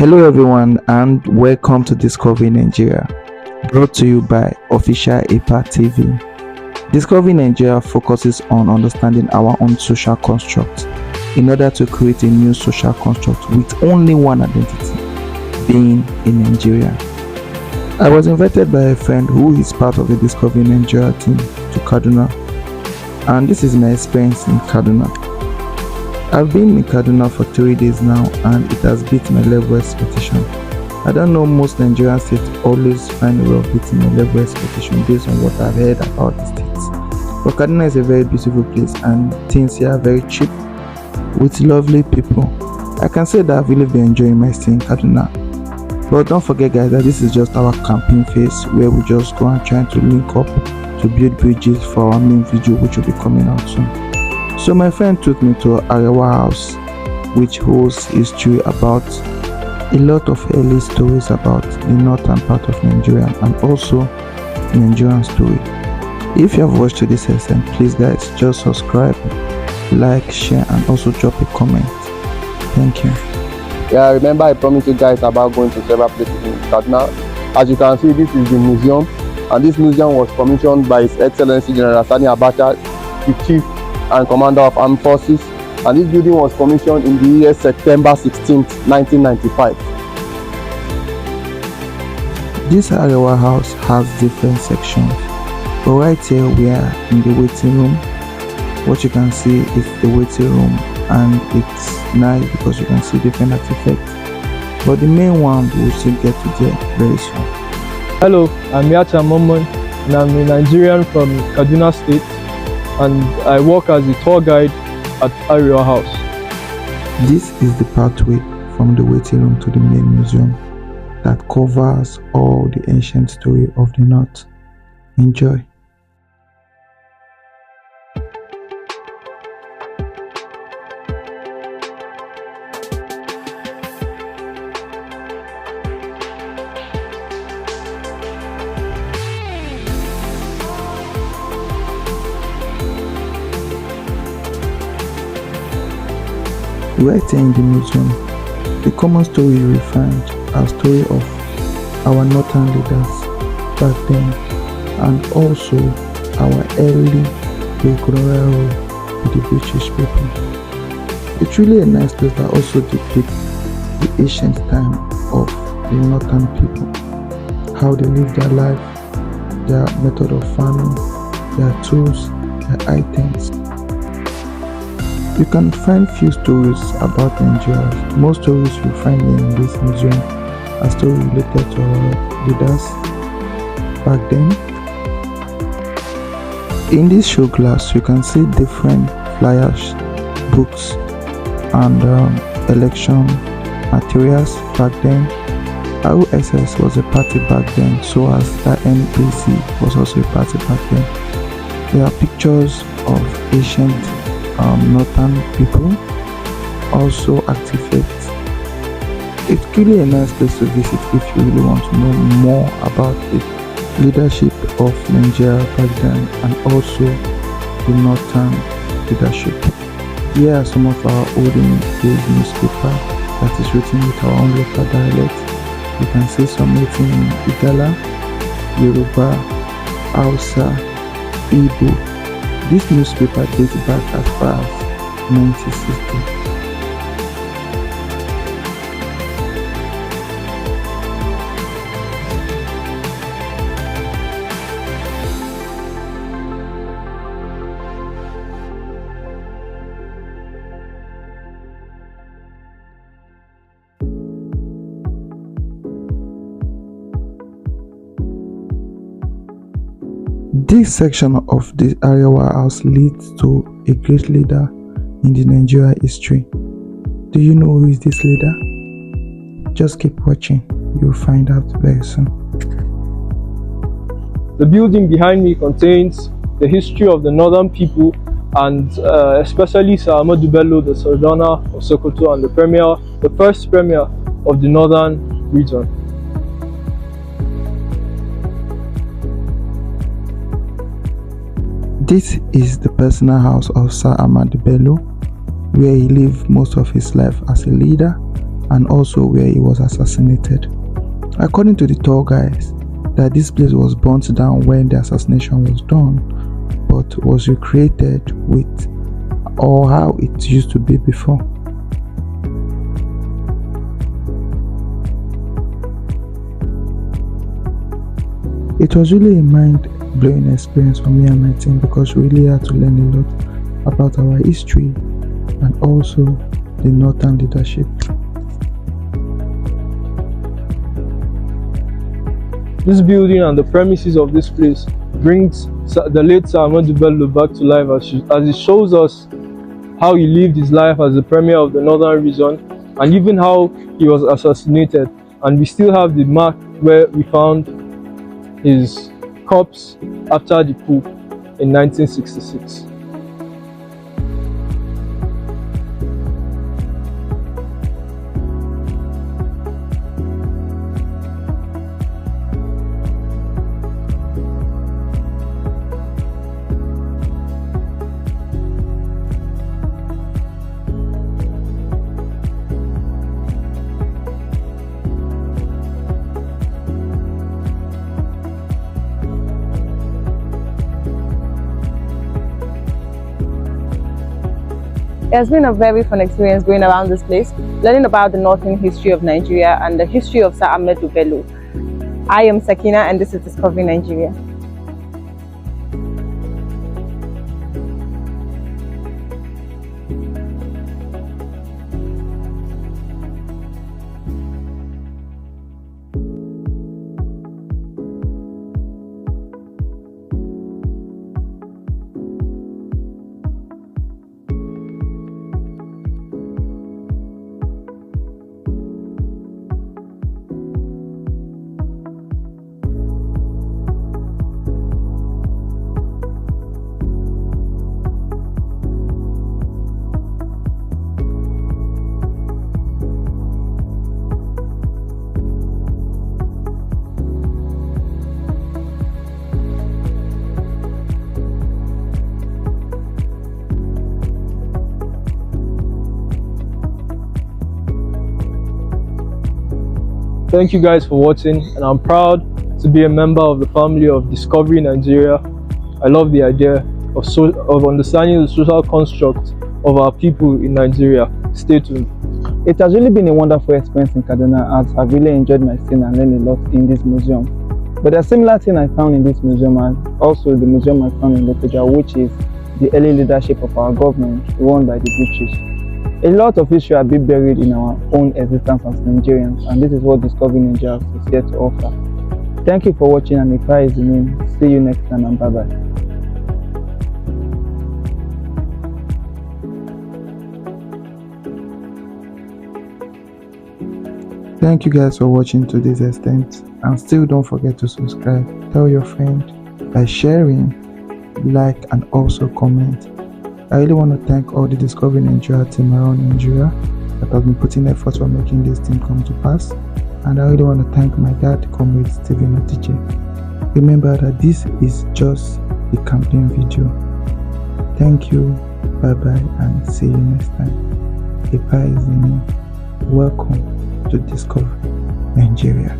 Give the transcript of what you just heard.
Hello everyone and welcome to Discovery Nigeria, brought to you by Official APA TV. Discovery Nigeria focuses on understanding our own social construct in order to create a new social construct with only one identity, being in Nigeria. I was invited by a friend who is part of the Discovery Nigeria team to Kaduna, and this is my experience in Kaduna. I've been in Kaduna for 3 days now and it has beat my level expectation. I don't know, most Nigerian states always find a way of beating my level expectation based on what I've heard about the states. But Kaduna is a very beautiful place and things here are very cheap with lovely people. I can say that I've really been enjoying my stay in Kaduna. But don't forget guys that this is just our campaign phase where we just go and try to link up to build bridges for our main video which will be coming out soon. So my friend took me to Arewa house, which holds history about a lot of early stories about the northern part of Nigeria and also Nigerian story. If you have watched to this extent, please guys just subscribe, like, share and also drop a comment. Thank you. Yeah, remember I promised you guys about going to several places in Kaduna. As you can see, this is the museum, and this museum was commissioned by His Excellency General Sani Abacha, the Chief and Commander of Armed Forces, and this building was commissioned in the year September 16th, 1995. This Arewa house has different sections, but right here we are in the waiting room. What you can see is the waiting room and it's nice because you can see different artifacts, but the main one we will still get to there very soon. Hello, I'm Yacha Momon and I'm a Nigerian from Kaduna State, and I work as a tour guide at Arewa house. This is the pathway from the waiting room to the main museum that covers all the ancient story of the north. Enjoy. Right here in the museum, the common story you will find are story of our northern leaders back then and also our early colonial role with the British people. It's really a nice place that also depicts the ancient time of the northern people, how they live their life, their method of farming, their tools, their items. You can find few stories about Nigeria. Most stories you find in this museum are stories related to our leaders back then. In this show glass, you can see different flyers, books, and election materials back then. ROSS was a party back then, so as the NPC was also a party back then. There are pictures of ancient northern people, also artifacts. It's really a nice place to visit if you really want to know more about the leadership of Nigeria back then and also the northern leadership. Here are some of our olden days newspaper that is written with our own local dialect. You can see some written in Igala, Yoruba, Hausa, Igbo. This newspaper dates back as far as 1960. This section of the Arewa house leads to a great leader in the Nigeria history. Do you know who is this leader? Just keep watching, you'll find out very soon. The building behind me contains the history of the northern people and especially Sir Ahmadu Bello, the Sultana of Sokoto and the first premier of the northern region. This is the personal house of Sir Ahmadu Bello, where he lived most of his life as a leader and also where he was assassinated. According to the tour guides, that this place was burnt down when the assassination was done, but was recreated with or how it used to be before. It was really a mind-blowing experience for me and my team because we really had to learn a lot about our history and also the northern leadership. This building and the premises of this place brings the late Sir Ahmadu Bello back to life as it shows us how he lived his life as the premier of the northern region and even how he was assassinated. And we still have the mark where we found his corpse after the coup in 1966. It has been a very fun experience going around this place, learning about the northern history of Nigeria and the history of Sir Ahmadu Bello. I am Sakina and this is Discovering Nigeria. Thank you guys for watching, and I'm proud to be a member of the family of Discovery Nigeria. I love the idea of understanding the social construct of our people in Nigeria. Stay tuned. It has really been a wonderful experience in Kaduna, as I've really enjoyed my stay and learned a lot in this museum. But a similar thing I found in this museum and also the museum I found in Lokoja, which is the early leadership of our government run by the British. A lot of history has been buried in our own existence as Nigerians, and this is what Discovery Nigeria is here to offer. Thank you for watching, and if I is the name, see you next time, and bye-bye. Thank you guys for watching to this extent, and still don't forget to subscribe, tell your friend by sharing, like and also comment. I really want to thank all the Discovery Nigeria team around Nigeria that have been putting effort for making this thing come to pass, and I really want to thank my dad, Comrade Stephen Otije. Remember that this is just a campaign video. Thank you, bye bye, and see you next time. If I is the name, welcome to Discovery Nigeria.